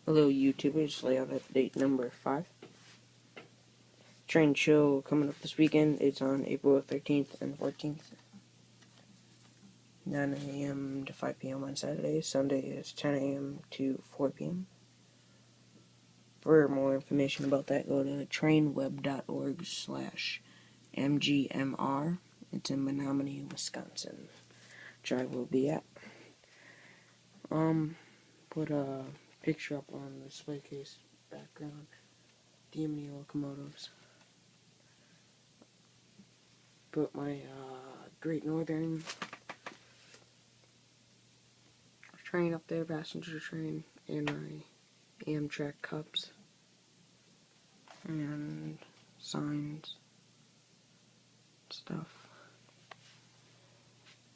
Hello YouTubers, layout update number 5. Train show coming up this weekend. It's on April 13th and 14th. 9 a.m. to 5 p.m. on Saturday. Sunday is 10 a.m. to 4 p.m. For more information about that, go to trainweb.org/MGMR. It's in Menominee, Wisconsin, which I will be at. Put a picture up on the display case background. DM&E locomotives. Put my Great Northern train up there, passenger train, and my Amtrak cups and signs, stuff,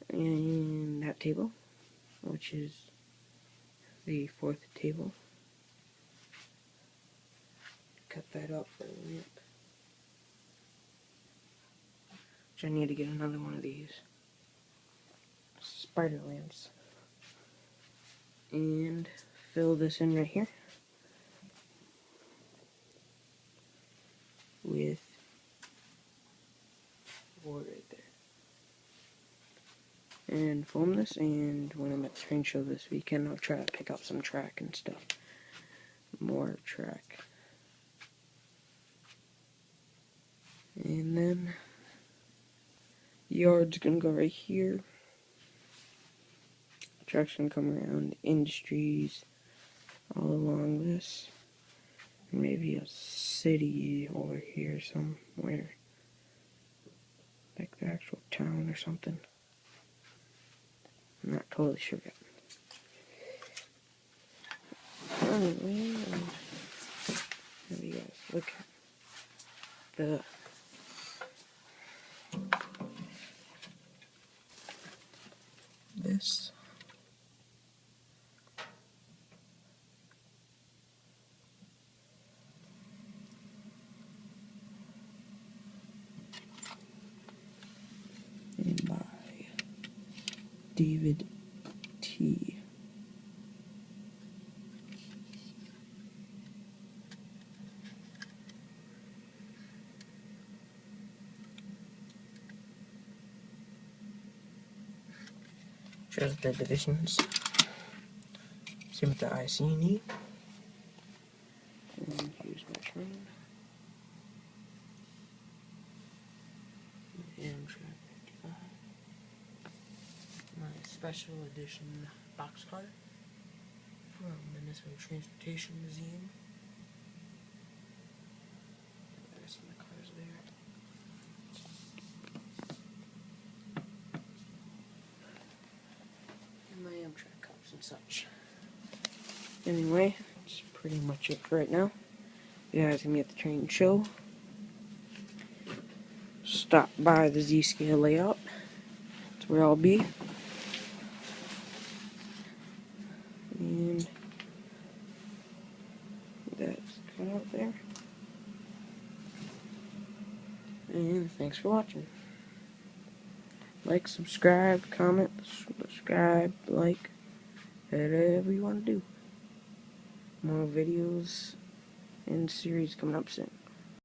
and that table, which is the 4th table. Cut that up for a lamp, which I need to get another one of these spider lamps, and fill this in right here with wood right there, and film this. And when I'm at the train show this weekend, I'll try to pick up some track and stuff, more track, and then yard's gonna go right here. Trucks gonna come around, industries all along this. Maybe a city over here somewhere, like the actual town or something. I'm not totally sure yet. Anyway, have you guys look at this. And by David T. Shows the divisions. Same with the IC&E. And here's my train. Amtrak 55. My special edition boxcar from the Minnesota Transportation Museum. There's my cars there. And my Amtrak cups and such. Anyway, that's pretty much it for right now. You guys can be at the train show. Stop by the Z-scale layout. That's where I'll be. And that's cut out there. And thanks for watching. Like, subscribe, comment, subscribe, like, whatever you want to do. More videos and series coming up soon.